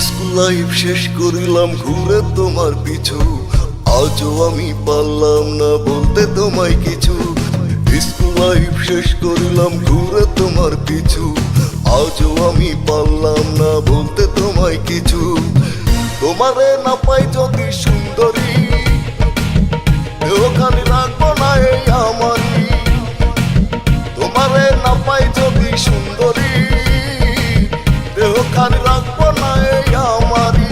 School life শেষ করিলাম ঘুরে তোমার পিছু, আজও আমি পারলাম না বলতে তোমায় কিছু। স্কুল লাইফ শেষ করিলাম ঘুরে তোমার পিছু, আজও আমি পারলাম না বলতে তোমায় কিছু। তোমারে না পাই যদি সুন্দরী, ওখানে রাখবো না এই আমারই। তোমারে না পাই যদি সুন্দরী, দেহখানি রাখবো না এই আমারই।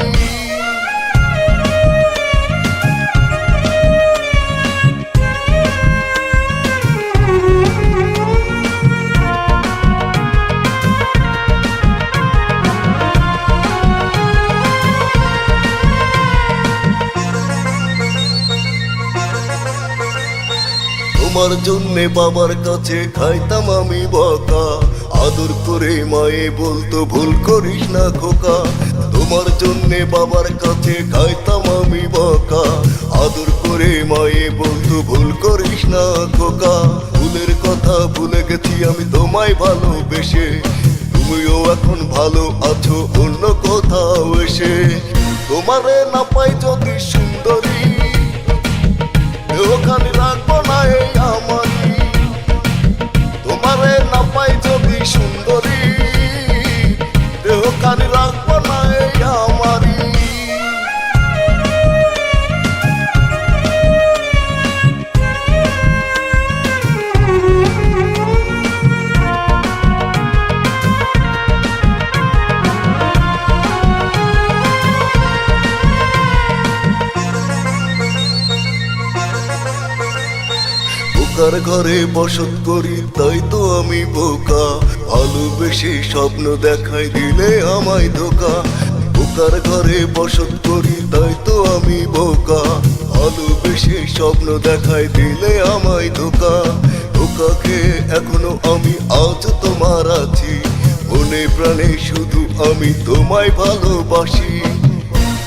তোমার জন্যে বাবার কাছে খাইতাম আমি বকা, আদর করে মায়ে বলতো ভুল করিস না খোকা। তোমার জন্যে বাবার কাছে খাইতাম আমি বকা, আদর করে মায়ে বলতো ভুল করিস না খোকা। ভুলের কথা ভুলে গেছি আমি তোমায় ভালোবেসে, তুমিও এখন ভালো আছো অন্য কোথাও এসে। তোমারে না পাই যদি সুন্দরী, ওখানে রাখবো না এই আমারই। তোমারে না পাই যদি সুন্দরী, দেহখানি রাখবো না এই আমারই। বোকার ঘরে বসত করি তাই তো আমি বোকা, ভালোবেসে স্বপ্ন দেখাই দিলে আমায় ধোকা। বোকার ঘরে বসত করি তাই তো আমি বোকা, ভালোবেসে স্বপ্ন দেখাই দিলে আমায় ধোকা। ধোকা খেয়ে এখনো আমি আজ তোমার আছি, মনে প্রাণে শুধু আমি তোমায় ভালোবাসি।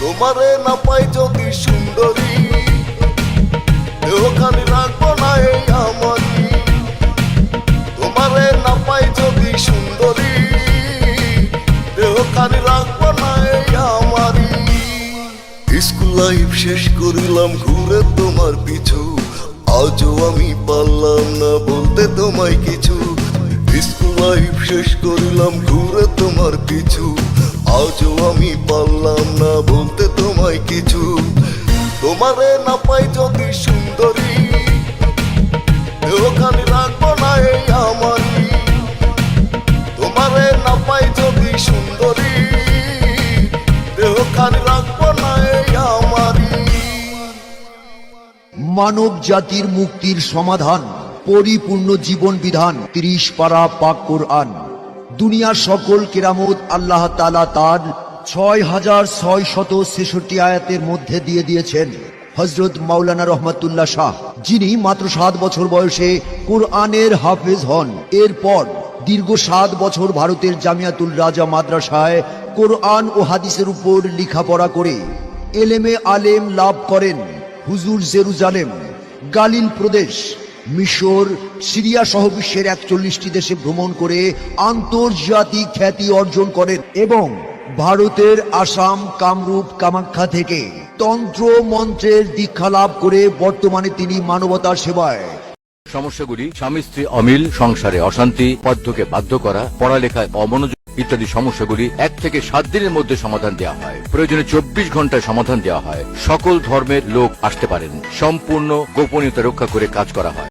তোমারে না পাই যদি সুন্দরী, ওখানে রাখবো না এই আমারই। তোমারে না পাই যদি সুন্দরী, দেহখানি রাখবো না এই আমারই। স্কুল লাইফ শেষ করিলাম ঘুরে তোমার পিছু, আজও আমি পারলাম না বলতে তোমায় কিছু। স্কুল লাইফ শেষ করিলাম ঘুরে তোমার পিছু, আজও আমি পারলাম না বলতে তোমায় কিছু। তোমারে না পাই যদি সুন্দরী, ওখানে রাখবো না এই আমারই। তোমারে না পাই যদি সুন্দরী, দেহখানি রাখবো না এই আমারই। মানব জাতির মুক্তির সমাধান, পরিপূর্ণ জীবন বিধান, 30 পারা পাক কোরআন। দুনিয়ার সকল কেরামত আল্লাহ তাআলা তার 6666 আয়াতের মধ্যে দিয়ে দিয়েছেন। হযরত মাওলানা রহমাতুল্লাহ শাহ, যিনি মাত্র 7 বছর বয়সে কোরআনের হাফেজ হন, এরপর দীর্ঘ 7 বছর ভারতের জামিয়াতুল রাজা মাদ্রাসায় কোরআন ও হাদিসের উপর লেখাপড়া করে এলেমে আলেম লাভ করেন। হুজুর জেরুজালেম, গালিল প্রদেশ, মিশর, সিরিয়া সহ বিশ্বের 41টি দেশে ভ্রমণ করে আন্তর্জাতিক খ্যাতি অর্জন করেন এবং ভারতের আসাম, কামরূপ, কামাখ্যা থেকে তন্ত্র মন্ত্রের দীক্ষা লাভ করে বর্তমানে তিনি মানবতার সেবায়। সমস্যাগুলি স্বামী স্ত্রী অমিল, সংসারে অশান্তি, পদ্মকে বাধ্য করা, পড়ালেখায় অমনোযোগ ইত্যাদি সমস্যাগুলি 1 থেকে 7 দিনের মধ্যে সমাধান দেওয়া হয়। প্রয়োজনে 24 ঘন্টায় সমাধান দেওয়া হয়। সকল ধর্মের লোক আসতে পারেন, সম্পূর্ণ গোপনীয়তা রক্ষা করে কাজ করা হয়।